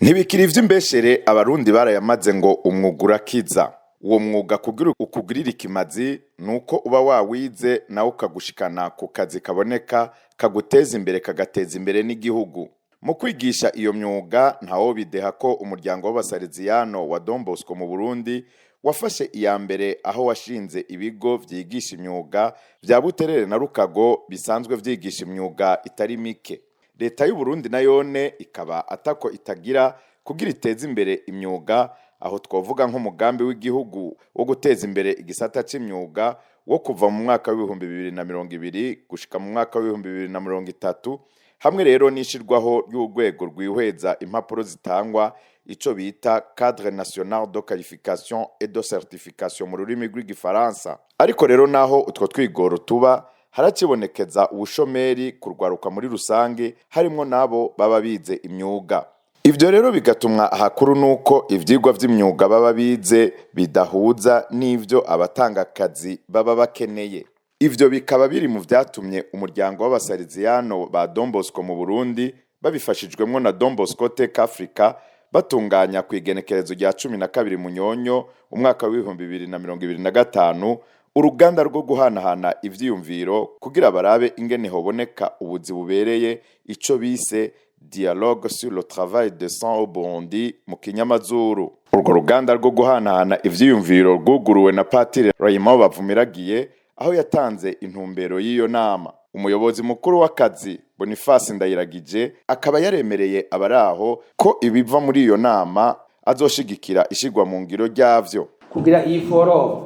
Ntibikiri ivy'imbeshere abarundi barayamaze ngo umwuga urakiza. Uwo mwuga kugira ukugirire ikimazi nuko uba wawize nawe ukagushikana ku kazi kaboneka kaguteza imbere kagateza imbere n'igihugu. Mu kwigisha iyo myuga ntawo bideha ko umuryango w'abasaleziyano wa Don Bosco mu Burundi wafashe iya mbere aho washinze ibigo vyigisha imyuga vya Buterere na Rukago bisanzwe vyigisha imyuga itari mike. Leta y'u Burundi nayone ikaba atako itagira kugira iteze imbere imyuga, aho twovuga nk'umugambi w'igihugu wo guteza imbere igisata c'imyuga wo kuva mu mwaka w'ibihumbi 2020 gushika mu mwaka w'ibihumbi 2030, hamwe rero nishirwaho y'urwego rwihweza impapuro zitangwa ico bita Cadre National de Qualification et de Certification mu rurimi rw'igifaransa. Ariko rero naho utwo twigoro tuba harakibonekeza ubushomeri kurwaruka muri rusange, harimwo nabo baba bize imyuga. Ivyo rero bigatumwa hakuru nuko ivyigwa vy'imyuga baba bize bidahuza n'ivyo abatanga akazi baba bakeneye. Ivyo bikaba biri mu vyatumye umuryango w'abasaleziyano ba Don Bosco mu Burundi babifashijwemwo na Don Bosco Tech Africa batunganya kw'igenekerezo rya 12 Munyonyo umwaka w'ibihumbi 2025 uruganda rwo guhanahana ivyiyumviro kugira barabe ingene hoboneka ubuzi bubereye, ico bise Dialogue sur le travail décent au Burundi mu kinyamazuru. Urwo ruganda rwo guhanahana ivyiyumviro rwuguruwe na Patiri Raymond Bavumiragiye aho yatanze intumbero y'iyo nama. Umuyobozi mukuru w'akazi Boniface Ndayiragije akaba yaremereye abaraho ko ibiva muri iyo nama azoshigikira ishigwa mu ngiro ryavyo. Kugira iyi forum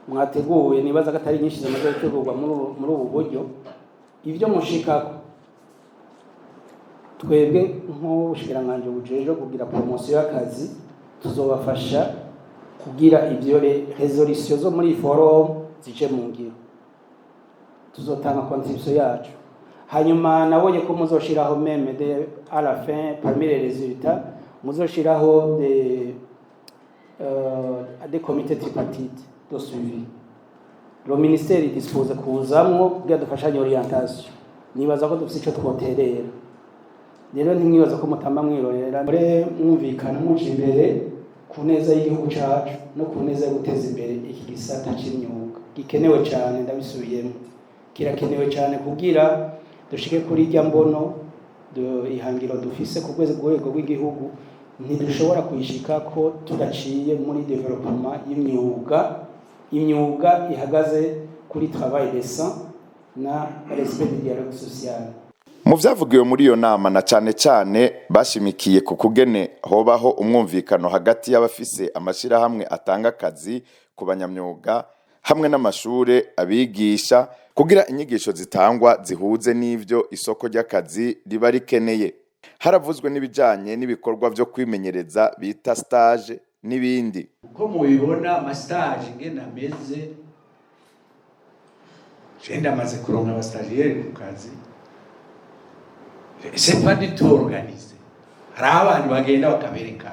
mwateguye nibaza ko atari nyinshi zamaze gutegurwa muri ubu buryo, ivyo mushikako twebwe nk'ubushikiranganje bujeje kugira promotion y'akazi tuzobafasha kugira ivyo resolution zo muri forum zije mu ngiro, tuzotanga contribution yacu. Hanyuma nabonye ko muzoshiraho meme de à la fin parmi les résultats muzoshiraho des comités tripartites de suivi. Le ministère dispose kuzamwo kugira dufashanye orientation. Nibaza ko dufite ico twoterera. Rero ntimwibaza ko mutamba mwirorera muri mwumvikana muje imbere ku neza y'igihugu cacu no ku neza yo guteza imbere iki gisata c'imyuga gikenewe cyane. Ndabisubiyemo, kirakenewe cyane kugira dushike kuri rya mbono ihangiro dufise ku rwego rw'igihugu. Ntidushobora kuyishika ko tudaciye muri development y'imyuga. Imyuga ihagaze kuri travail décent na respect du dialogue social. Mu vyavugiwe muri iyo nama na cane bashimikiye ku kugene hobaho umwumvikano hagati y'abafise amashirahamwe atanga akazi ku banyamyuga hamwe n'amashure abigisha kugira inyigisho zitangwa zihuze n'ivyo isoko ry'akazi riba rikeneye. Haravuzwe n'ibijanye n'ibikorwa vyo kwimenyereza bita stage n'ibindi. Ko mubibona ama stage ngene ameze, jenda maze kuronka aba stagiaire ku kazi, c'est pas du tout organisé. Hari abantu bagenda bakabereka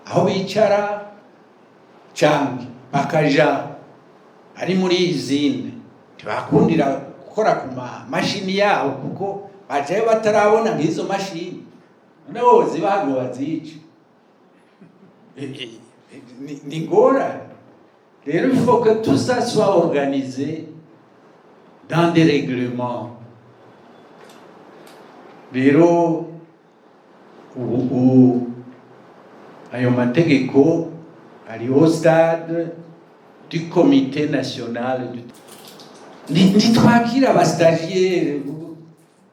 aho bicara canke bakaja ari muri izine, ntibakundira gukora ku mashini yabo kuko bajayo batarabona nk'izo mashini, noneho zibago bazica. Ni ngora. Rero il faut que tout ça soit organisé dans des règlements. Rero ayo mategeko ari au stade du comité national ntitwakira abastagiaire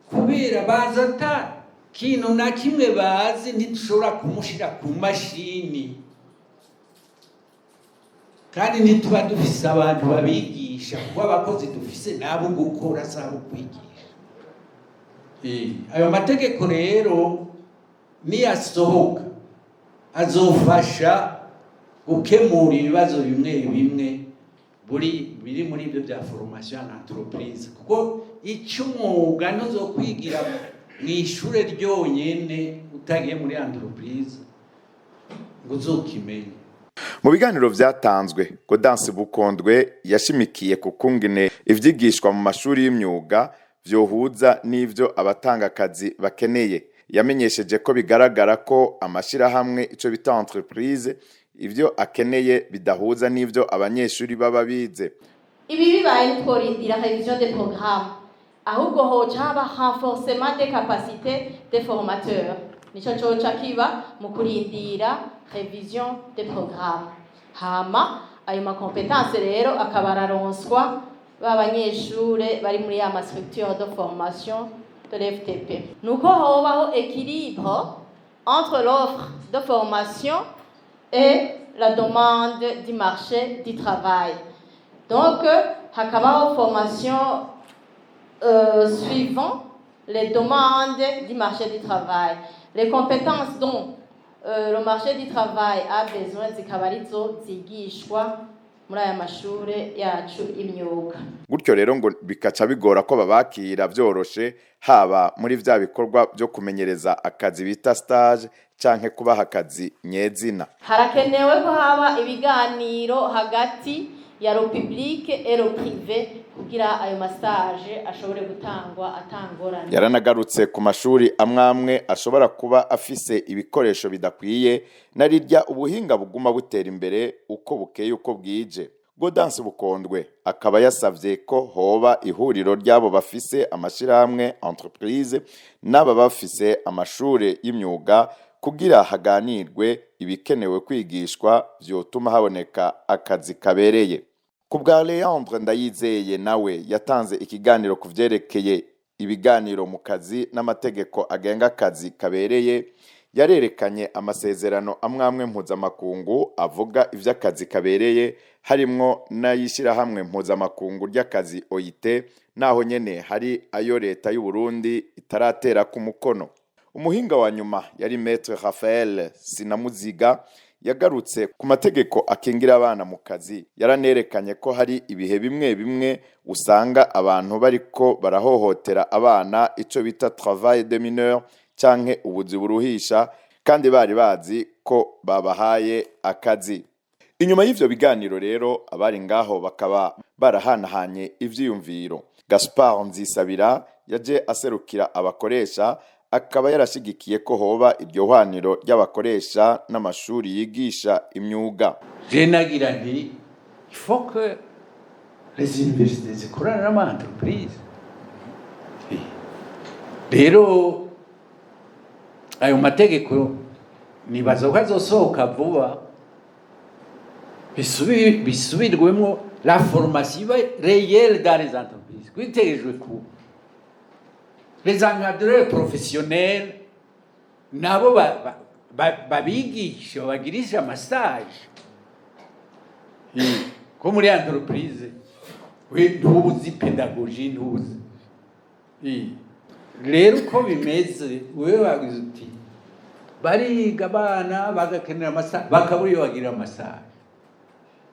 kubera bazata kintu na kimwe bazi, ntitushobora kumushira ku mashini kandi ntituba dufise abantu babigisha kuko abakozi dufise nabo gukora sabo kwigisha. Ayo mategeko rero niyasohoka azofasha gukemura ibibazo bimwe biri muri ibyo bya formation en entreprise, kuko icumwuga ntuzokwigira mw'ishure ryonyene utagiye muri entreprise ngo uzokimenye. Mu biganiro vyatanzwe, Gaudence Bukondwe yashimikiye ku kungene ivyigishwa mu mashuri y'imyuga vyohuza n'ivyo abatanga akazi bakeneye. yamenyesheje ko bigaragara ko amashirahamwe ico bita entreprise ivyo akeneye bidahuza n'ivyo abanyeshuri baba bize. Ibi bibaye ntitworindira révision des programmes ahubwo hoca haba renforcement des capacités des formateurs. Nico coca kiba mu kurindira révision des programmes. Hama ayo makompetence rero akaba araronswa b'abanyeshure bari muri ya structure de formation de l'FTP. Nuko hobaho équilibre entre l'offre de formation et la demande du marché du travail. Donc, hakabaho formation suivant les demandes du marché du travail. Les compétences dont le marché du travail a besoin zikaba arizo zigishwa muri aya mashure yacu imyuga. Gutyo rero ngo bikaca bigora ko babakira vyoroshe haba muri vya bikorwa byo kumenyereza akazi bita stage canke kubaha akazi nyezina. Harakenewe ko haba ibiganiro hagati ya le public et le privé kugira ayo mastage ashobore gutangwa atangorane. Yaranagarutse ku mashuri amwamwe ashobora kuba afise ibikoresho bidakwiye narirya ubuhinga buguma butera imbere uko bukeye uko bwije. Gaudence Bukondwe akaba yasavye ko hoba ihuriro ryabo bafise amashirahamwe entreprise n'aba bafise amashure y'imyuga kugira haganirwe ibikenewe kwigishwa vyotuma haboneka akazi kabereye. Kubwa Leandre Ndayizeye nawe yatanze ikiganiro kuvyerekeye ibiganiro mu kazi n'amategeko agenga akazi kabereye, yarerekanye amasezerano amwamwe mpuzamakungu avuga ivy'akazi kabereye harimwo n'ayishirahamwe mpuzamakungu ry'akazi OIT, naho nyene hari ayo leta y'u Burundi itaratera ku mukono. Umuhinga wa nyuma yari Maître Raphael Sinamuziga yagarutse ku mategeko akingira abana mu kazi. Yaranerekanye ko hari ibihe bimwe bimwe usanga abantu bariko barahohotera abana ico bita travail de mineur canke ubuzi buruhisha kandi bari bazi ko babahaye akazi. Inyuma y'ivyo biganiro rero abari ngaho bakaba barahanahanye ivyiyumviro. Gaspard Nzisabira yaje aserukira abakoresha akaba yarashigikiye ko hoba iryo hwaniro ry'abakoresha n'amashuri yigisha imyuga. Je nagira nti il faut que les universités zikorana n'ama entreprise. Rero ayo mategeko nibaza ko azosohoka vuba bisubirwemo la formation réelle dans les entreprises. Kwitegerejwe ku les encadreurs professionnels nabo babigisha bagirisha amastage ko muri entreprise we ntubuzi pedagogie ntubuzi rero uko bimeze wewe wagize uti bariga abana bagakenera amastage bakabura iyo bagira amastage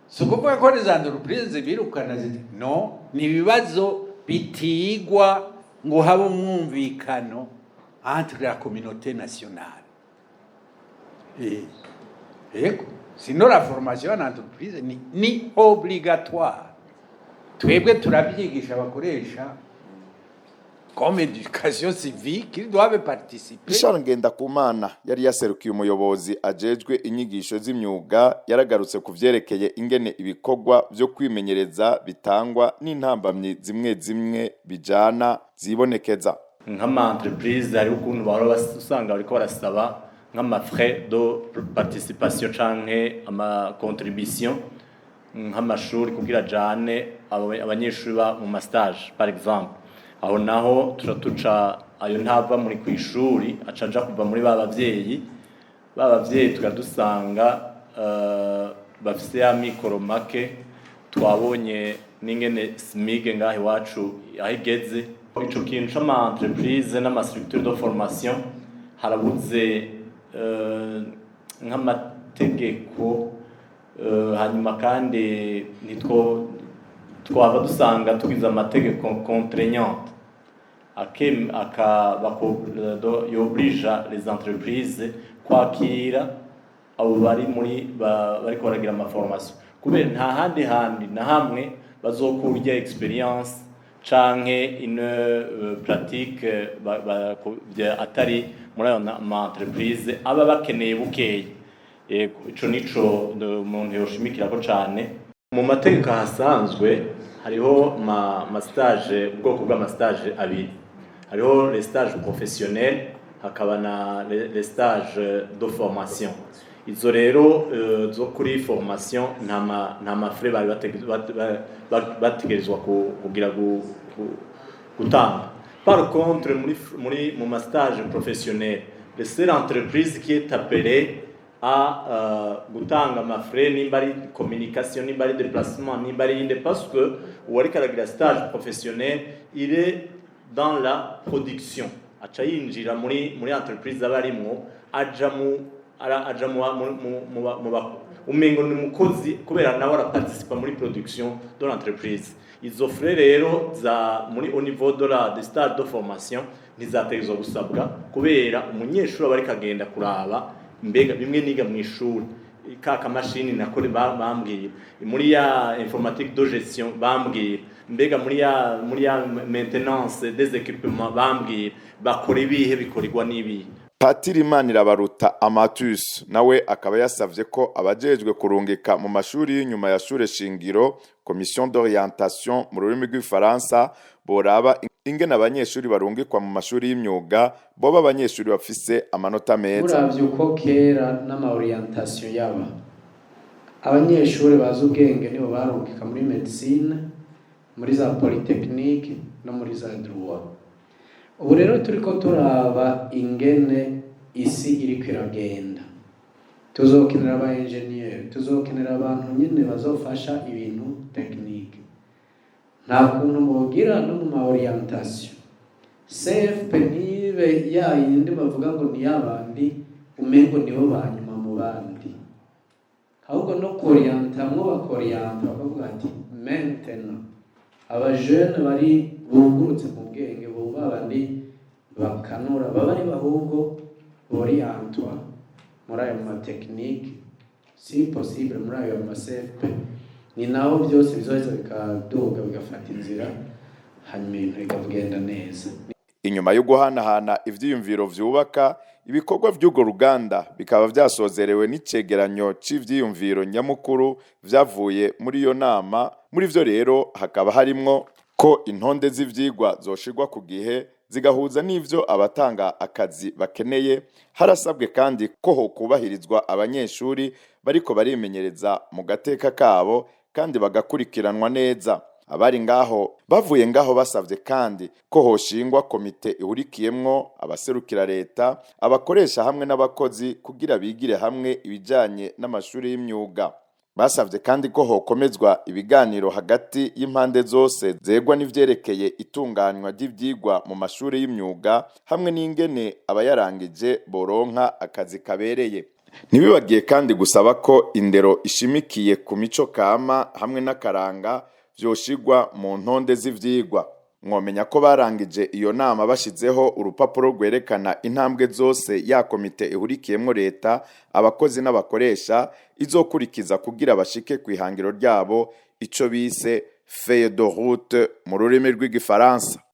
so kuvuga ko les entreprises birukana ziti no ni ibibazo bitigwa ngo habe umwumvikano entre la communauté nationale. Sinon la formation en entreprise ni obligatoire. Twebwe turabyigisha abakoresha comme éducation civique, ils doivent participer. Richard Ngendakumana yari yaserukiye umuyobozi ajejwe inyigisho z'imyuga yaragarutse kuvyerekeye ingene ibikorwa byo kwimenyereza bitangwa n'intambamye zimwe zimwe bijana zibonekeza. Nk'ama entreprise ari ukuntu bahora basanga bariko barasaba nk'ama frais de participation canke ama contribution nk'amashuri kugira jane abanyeshuri ba mu stage par exemple. Aho naho turatuca ayo ntava muri kwishuri acaja kuva muri babavyeyi tukadusanga bafise ya mikoro make twabonye n'ingene smige ngahe wacu ahigeze ico kintu c'ama entreprise n'ama structure de formation harabuze nk'amategeko hanyuma kandi nitwo twaba dusanga tugize amategeko contraignante yoblija les entreprises kwakira abo bari muri bariko baragira ama formation kubera nta handi na hamwe bazokurya experience canke une pratique atari muri ayo ma entreprise aba bakeneye bukeye. Yego ico nico umuntu yoshimikirako cane. Mu mategeko hasanzwe hariho ma stage, ubwoko bw'ama stage abiri. Hariho les stages professionnels, hakaba na les stages de formation. Izo rero zo kuri formation nta mafre bari bategerezwa kugira gutanga. Par contre mu ma stage professionnel, c'est l'entreprise qui est appelée à gutanga mafre nimba ari communication, nimba ari déplacement, nimba ari inde, parce que uwari karagira stage professionnel il est dans la production. Acha yinjira muri entreprise abarimwo aja umengo ni mukozi kubera nawe araparticipa muri production de l'entreprise. Izo frais rero za muri au niveau de des stages de formation ntizategezwa gusabwa kubera umunyeshuri abari kagenda kuraba mbega bimwe niga mu ishuri ka machine nakore bambwiye muri ya informatique de gestion bambwiye mbega muri ya maintenance des équipements bambwiye bakora ibihe bikorwa n'ibihe. Patiri Manirabaruta Amatus nawe akaba yasavye ko abajejwe kurungika mu mashuri y'inyuma ya shure shingiro commission d'orientation mu rurimi rw'ifaransa boraba ingene abanyeshuri barungikwa mu mashuri y'imyuga boba abanyeshuri bafise amanota meza. Uravye uko kera n'ama orientation yaba abanyeshuri bazi ubwenge nibo barungika muri medicine, muri za polytechnique no muri za droit. Ubu rero turiko turaba ingene isi iri kwiragenda, tuzokenera aba engineer, tuzokenera abantu nyene bazofasha ibintu technique. Nta kuntu mugira no mu ma orientation CFP nibe ya yindi bavuga ngo ni yabandi umengo nibo banyuma mu bandi, ahubwo no kurientamwo bakorienta bakavuga ati maintenant aba jeune bari bungurutse mu bwenge bo babandi bakanura babari bahubwo orientwa muri ayo ma technique si possible muri ayo ma CFP, ni naho byose bizoheza bikaduga bigafata inzira hanyuma ibintu bikagenda neza. Inyuma yo guhanahana ivyiyumviro vyubaka ibikorwa vy'ugo ruganda bikaba vyasozerewe n'icegeranyo c'ivyiyumviro nyamukuru vyavuye muri iyo nama. Muri vyo rero hakaba harimwo ko intonde z'ivyigwa zoshirwa ku gihe zigahuza n'ivyo abatanga akazi bakeneye. Harasabwe kandi ko ho kubahirizwa abanyeshuri bariko barimenyereza mu gateka kabo kandi bagakurikiranwa neza. Abari ngaho bavuye ngaho basavye kandi ko hoshingwa komite ihurikiyemwo abaserukira leta, abakoresha hamwe n'abakozi kugira bigire hamwe ibijanye n'amashuri y'imyuga. Basavye kandi ko hokomezwa ibiganiro hagati y'impande zose zegwa n'ivyerekeye itunganywa ry'ivyigwa mu mashuri y'imyuga hamwe n'ingene abayarangije boronka akazi kabereye. Ntibibagiye kandi gusaba ko indero ishimikiye ku mico kama hamwe n'akaranga vyoshigwa mu ntonde z'ivyigwa. Mwomenya ko barangije iyo nama bashizeho urupapuro rwerekana intambwe zose ya komite ihurikiyemwo leta, abakozi n'abakoresha izokurikiza kugira bashike kwihangiro ryabo, ico bise feuille de route mu rurimi rw'igifaransa.